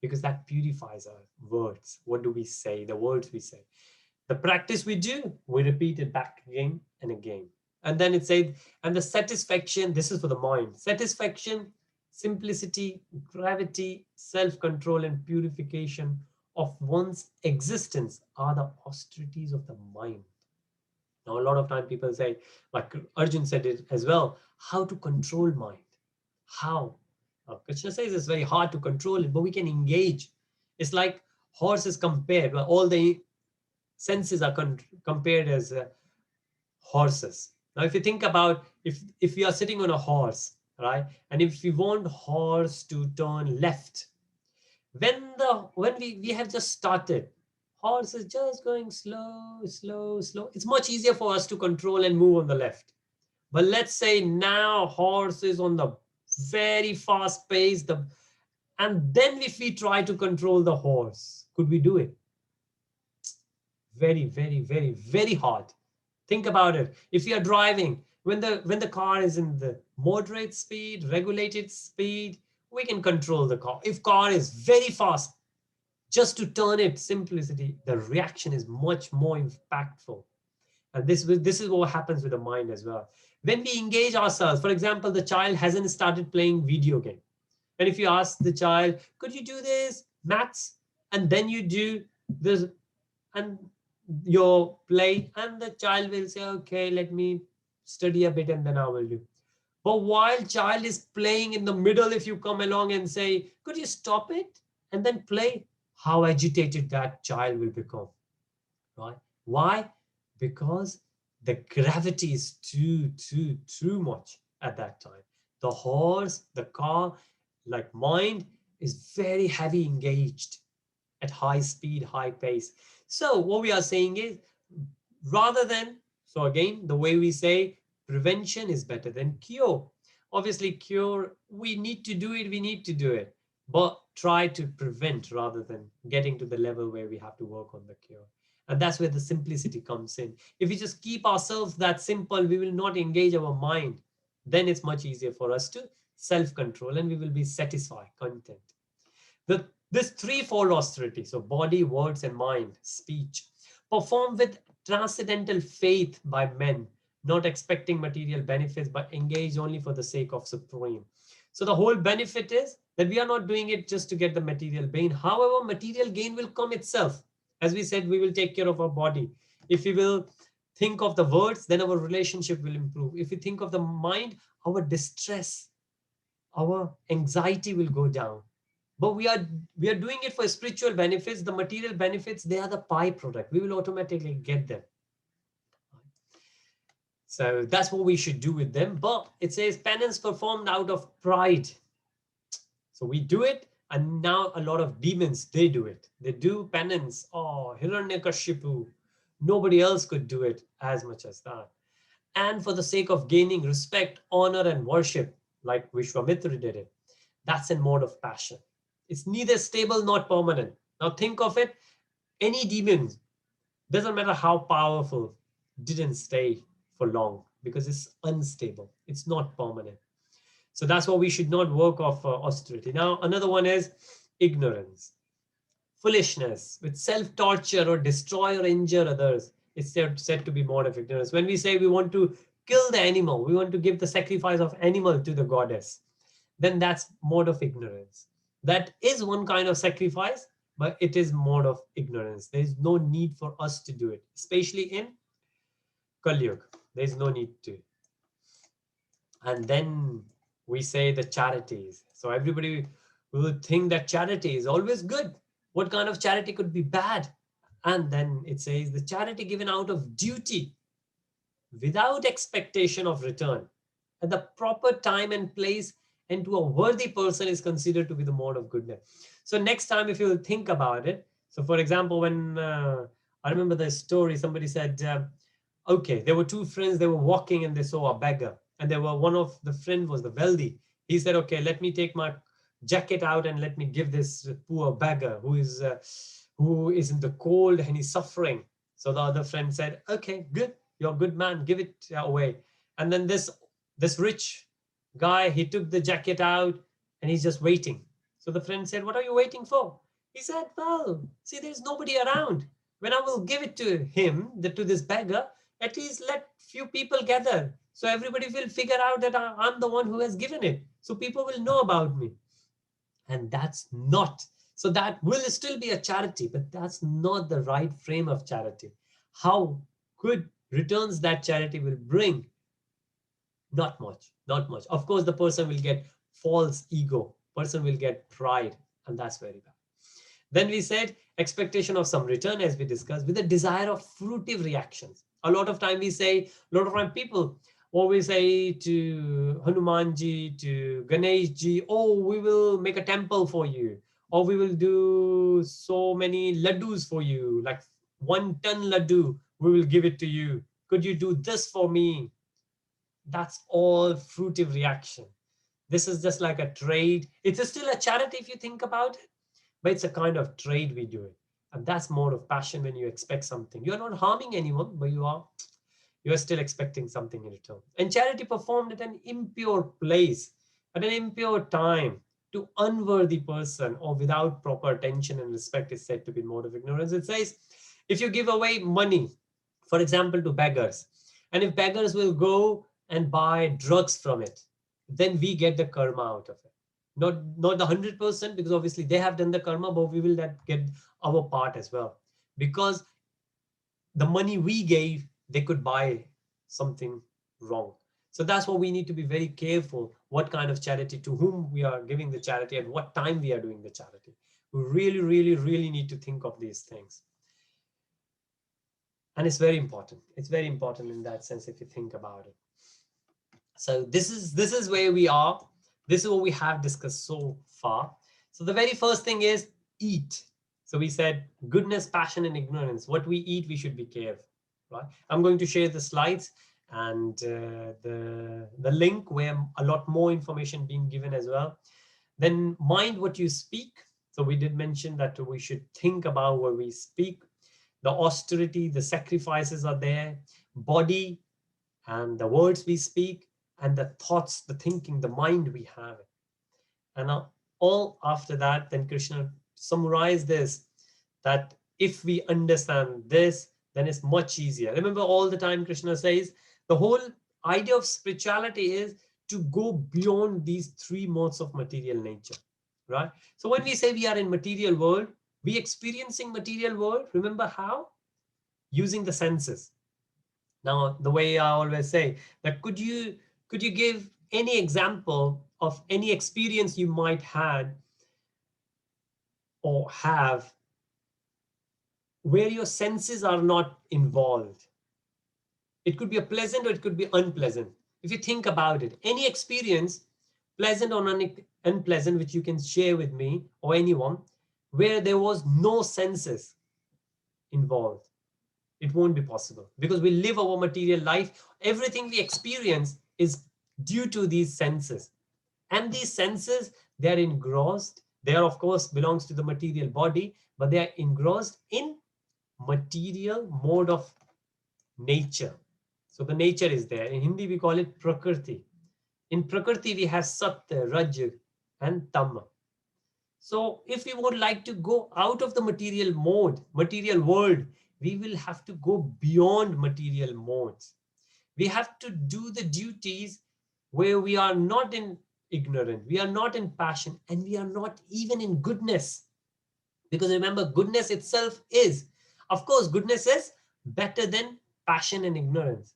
because that purifies our words. What do we say? The words we say. The practice we do, we repeat it back again and again. And then it said, and the satisfaction, this is for the mind, satisfaction, simplicity, gravity, self-control, and purification of one's existence are the austerities of the mind. Now, a lot of time people say, like Arjun said it as well, how to control mind. How? Krishna says it's very hard to control it, but we can engage. It's like horse is compared, well, all the senses are compared as horses. Now, if you think about if we are sitting on a horse, right, and if we want horse to turn left, when we have just started, horse is just going slow, slow, slow. It's much easier for us to control and move on the left. But let's say now horse is on the very fast pace, and then if we try to control the horse, could we do it? Very, very, very, very hard. Think about it. If you are driving, when the car is in the moderate speed, regulated speed, we can control the car. If car is very fast, just to turn it, simplicity, the reaction is much more impactful. And this is what happens with the mind as well. When we engage ourselves, for example, the child hasn't started playing video game. And if you ask the child, could you do this, maths? And then you do this, and your play, and the child will say, okay, let me study a bit and then I will do. But while child is playing in the middle, if you come along and say, could you stop it and then play, how agitated that child will become, right? Why? Because the gravity is too much at that time. The horse, the car, like mind, is very heavy engaged at high speed, high pace. So what we are saying is, rather than, so again, the way we say prevention is better than cure. Obviously, cure, we need to do it, but try to prevent rather than getting to the level where we have to work on the cure. And that's where the simplicity comes in. If we just keep ourselves that simple, we will not engage our mind. Then it's much easier for us to self-control and we will be satisfied, content. This threefold austerity, so body, words, and mind, speech, performed with transcendental faith by men, not expecting material benefits, but engaged only for the sake of supreme. So the whole benefit is that we are not doing it just to get the material gain. However, material gain will come itself. As we said, we will take care of our body. If we will think of the words, then our relationship will improve. If we think of the mind, our distress, our anxiety will go down. But we are doing it for spiritual benefits. The material benefits, they are the byproduct. We will automatically get them. So that's what we should do with them. But it says penance performed out of pride. So we do it, and now a lot of demons, they do it. They do penance. Oh, Hiranyakashipu. Nobody else could do it as much as that. And for the sake of gaining respect, honor, and worship, like Vishwamitra did it. That's a mode of passion. It's neither stable nor permanent. Now think of it, any demon, doesn't matter how powerful, didn't stay for long because it's unstable. It's not permanent. So that's why we should not work off austerity. Now, another one is ignorance, foolishness, with self-torture or destroy or injure others. It's said to be mode of ignorance. When we say we want to kill the animal, we want to give the sacrifice of animal to the goddess, then that's mode of ignorance. That is one kind of sacrifice, but it is mode of ignorance. There is no need for us to do it, especially in Kali Yuga. There is no need to. And then we say the charities. So everybody will think that charity is always good. What kind of charity could be bad? And then it says the charity given out of duty without expectation of return at the proper time and place and to a worthy person is considered to be the mode of goodness. So next time, if you will think about it, so for example, when I remember the story, somebody said, okay, there were two friends, they were walking and they saw a beggar, and there were, one of the friend was the wealthy. He said, okay, let me take my jacket out and let me give this poor beggar who is in the cold and he's suffering. So the other friend said, okay, good, you're a good man, give it away. And then this rich guy, he took the jacket out and he's just waiting. So the friend said, what are you waiting for? He said, well, see, there's nobody around. When I will give it to him, to this beggar, at least let few people gather. So everybody will figure out that I'm the one who has given it. So people will know about me. And that's not. So that will still be a charity, but that's not the right frame of charity. How good returns that charity will bring? Not much, not much. Of course, the person will get false ego, person will get pride, and that's very bad. Then we said expectation of some return, as we discussed, with a desire of fruitive reactions. A lot of time we say, a lot of time people always say to Hanumanji, to Ganeshji, oh, we will make a temple for you, or we will do so many laddus for you, like 1 ton laddu, we will give it to you. Could you do this for me? That's all fruitive reaction. This is just like a trade. It's still a charity if you think about it, but it's a kind of trade we do it. And that's more of passion when you expect something. You're not harming anyone, but you're still expecting something in return. And charity performed at an impure place, at an impure time, to unworthy person or without proper attention and respect is said to be mode of ignorance. It says, if you give away money, for example, to beggars, and if beggars will go and buy drugs from it, then we get the karma out of it. Not the 100%, because obviously they have done the karma, but we will get our part as well. Because the money we gave, they could buy something wrong. So that's what we need to be very careful, what kind of charity, to whom we are giving the charity, and what time we are doing the charity. We really, really, really need to think of these things. And it's very important. It's very important in that sense if you think about it. So this is where we are. This is what we have discussed so far. So the very first thing is eat. So we said goodness, passion, and ignorance. What we eat, we should be careful, right? I'm going to share the slides and the link where a lot more information being given as well. Then mind what you speak. So we did mention that we should think about what we speak. The austerity, the sacrifices are there. Body and the words we speak, and the thoughts, the thinking, the mind we have. And all after that, then Krishna summarized this, that if we understand this, then it's much easier. Remember, all the time Krishna says the whole idea of spirituality is to go beyond these three modes of material nature, right? So when we say we are in material world, we experiencing material world, remember how? Using the senses. Now, the way I always say that, could you give any example of any experience you might had or have where your senses are not involved? It could be a pleasant or it could be unpleasant. If you think about it, any experience, pleasant or unpleasant, which you can share with me or anyone, where there was no senses involved, it won't be possible, because we live our material life. Everything we experience is due to these senses, and these senses, they are engrossed. They are, of course, belongs to the material body, but they are engrossed in material mode of nature. So the nature is there. In Hindi we call it prakriti. In prakriti we have satya, raj, and tama. So if we would like to go out of the material mode, material world, we will have to go beyond material modes. We have to do the duties where we are not in ignorance, we are not in passion, and we are not even in goodness. Because remember, goodness itself is, of course, goodness is better than passion and ignorance.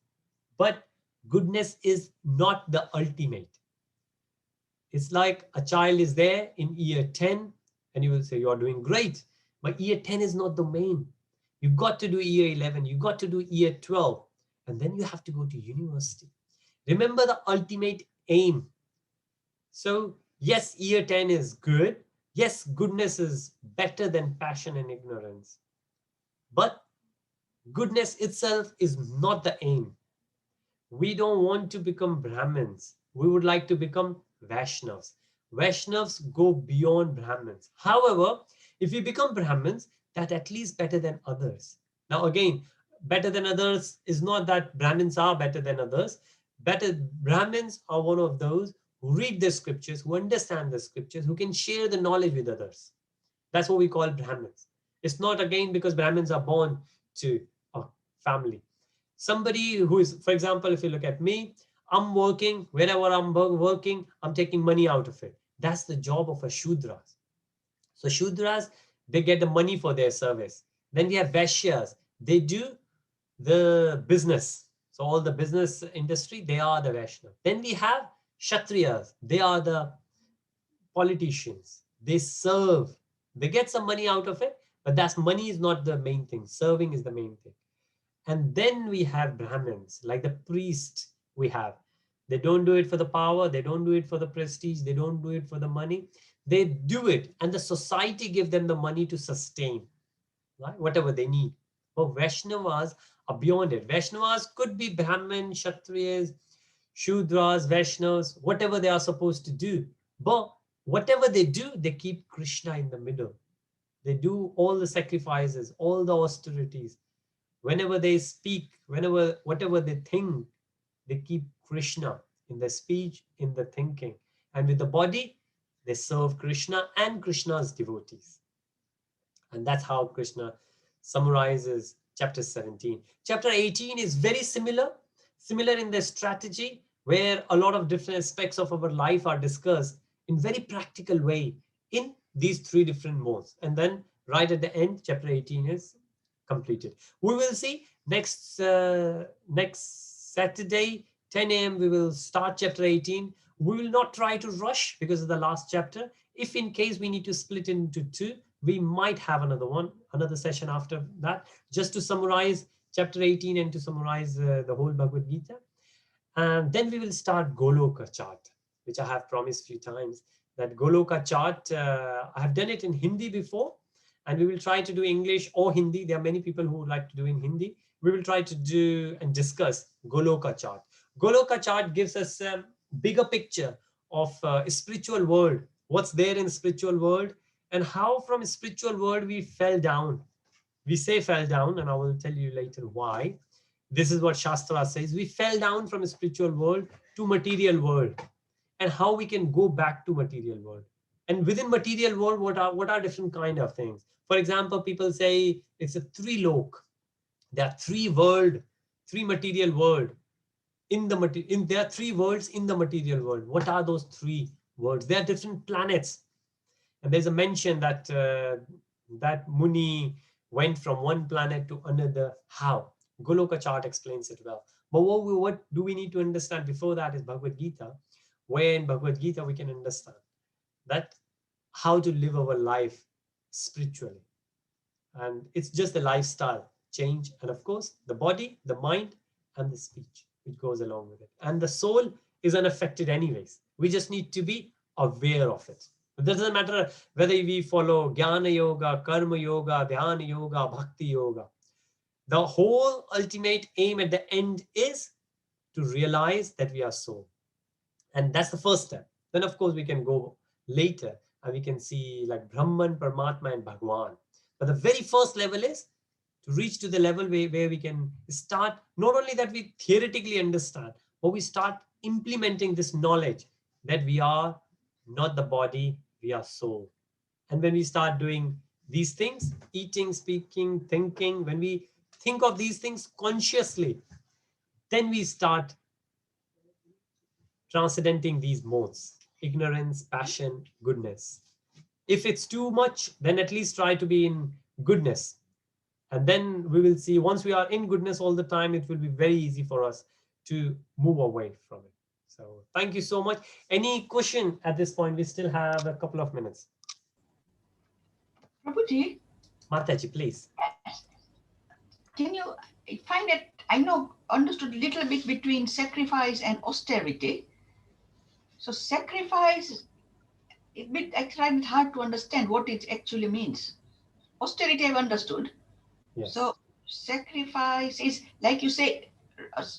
But goodness is not the ultimate. It's like a child is there in year 10 and you will say, you are doing great. But year 10 is not the main. You got to do year 11, you got to do year 12, and then you have to go to university. Remember the ultimate aim. So yes, year 10 is good. Yes, goodness is better than passion and ignorance. But goodness itself is not the aim. We don't want to become Brahmins. We would like to become Vaishnavas. Vaishnavas go beyond Brahmins. However, if we become Brahmins, that at least better than others. Now again, better than others is not that Brahmins are better than others. Better Brahmins are one of those who read the scriptures, who understand the scriptures, who can share the knowledge with others. That's what we call Brahmins. It's not again because Brahmins are born to a family. Somebody who is, for example, if you look at me, I'm working, wherever I'm working, I'm taking money out of it. That's the job of a Shudras. So Shudras, they get the money for their service. Then we have Vaishyas, they do the business. So all the business industry, they are the Vaishnava. Then we have Kshatriyas, they are the politicians. They serve, they get some money out of it, but that's money is not the main thing. Serving is the main thing. And then we have Brahmins, like the priest we have. They don't do it for the power. They don't do it for the prestige. They don't do it for the money. They do it, and the society give them the money to sustain, right? Whatever they need. But Vaishnavas are beyond it. Vaishnavas could be Brahmin, Kshatriyas, Shudras, Vaishnavas, whatever they are supposed to do. But whatever they do, they keep Krishna in the middle. They do all the sacrifices, all the austerities. Whenever they speak, whatever they think, they keep Krishna in the speech, in the thinking. And with the body, they serve Krishna and Krishna's devotees. And that's how Krishna summarizes chapter 17. Chapter 18 is very similar in the strategy, where a lot of different aspects of our life are discussed in very practical way in these three different modes. And then right at the end, chapter 18 is completed. We will see next Saturday 10 a.m. we will start chapter 18. We will not try to rush because of the last chapter. If in case we need to split into two, we might have another session after that, just to summarize chapter 18 and to summarize the whole Bhagavad Gita. And then we will start Goloka chart, which I have promised a few times. That Goloka chart, I have done it in Hindi before, and we will try to do English or Hindi. There are many people who would like to do in Hindi. We will try to do and discuss Goloka chart. Goloka chart gives us a bigger picture of a spiritual world, what's there in the spiritual world, and how from a spiritual world we fell down. We say fell down, and I will tell you later why. This is what Shastra says. We fell down from a spiritual world to material world, and how we can go back to material world. And within material world, what are different kind of things? For example, people say it's a three lok. There are three material world there are three worlds in the material world. What are those three worlds? There are different planets, and there's a mention that that Muni went from one planet to another. How? Goloka chart explains it well. But what do we need to understand before that is Bhagavad Gita, where in Bhagavad Gita we can understand that how to live our life spiritually. And it's just the lifestyle change, and of course the body, the mind, and the speech which goes along with it. And the soul is unaffected anyways. We just need to be aware of it. It doesn't matter whether we follow Jnana Yoga, Karma Yoga, Dhyana Yoga, Bhakti Yoga. The whole ultimate aim at the end is to realize that we are soul. And that's the first step. Then of course we can go later and we can see like Brahman, Paramatma, and Bhagwan. But the very first level is to reach to the level where we can start, not only that we theoretically understand, but we start implementing this knowledge that we are not the body, we are soul. And when we start doing these things, eating, speaking, thinking, when we think of these things consciously, then we start transcendenting these modes: ignorance, passion, goodness. If it's too much, then at least try to be in goodness. And then we will see, once we are in goodness all the time, it will be very easy for us to move away from it. So thank you so much. Any question at this point? We still have a couple of minutes. Prabhuji, Mataji, please. can you find it? I know, understood a little bit between sacrifice and austerity. So sacrifice, I find it hard to understand what it actually means. Austerity I've understood. Yes. So sacrifice is, like you say,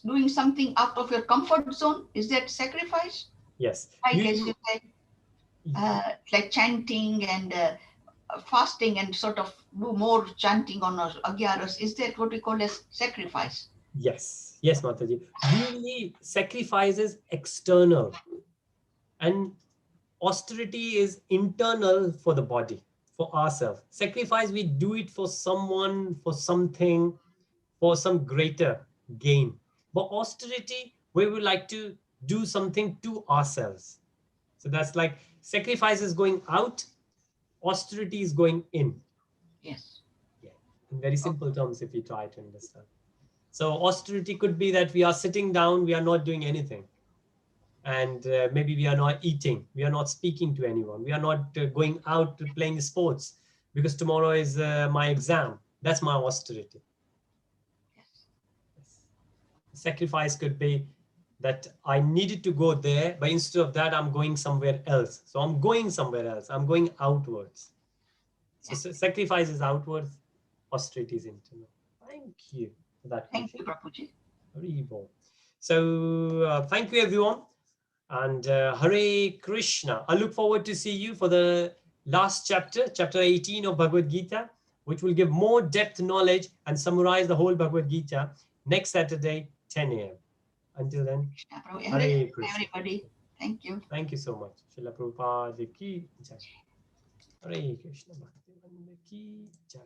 doing something out of your comfort zone. Is that sacrifice? Yes. I guess you say, like chanting and fasting and sort of do more chanting on our agyaras. Is that what we call as sacrifice? Yes. Yes, Mataji. Usually sacrifice is external and austerity is internal for the body, for ourselves. Sacrifice, we do it for someone, for something, for some greater gain. But austerity, we would like to do something to ourselves. So that's like sacrifice is going out, austerity is going in. Yes. Yeah. In very simple terms, if you try to understand. So austerity could be that we are sitting down, we are not doing anything. And maybe we are not eating, we are not speaking to anyone, we are not going out to playing sports because tomorrow is my exam. That's my austerity. Yes. Sacrifice could be that I needed to go there, but instead of that, I'm going somewhere else. So I'm going somewhere else. I'm going outwards. So sacrifice is outwards, austerity is internal. Thank you for that Thank question. you, Prabhuji. Very well. So thank you, everyone. And Hare Krishna. I look forward to see you for the last chapter, chapter 18 of Bhagavad Gita, which will give more depth knowledge and summarize the whole Bhagavad Gita next Saturday, 10 a.m. Until then, Hare Krishna. Everybody, thank you. Thank you so much. Srila Prabhupada ki jai. Hare Krishna Bhakti Ki jai.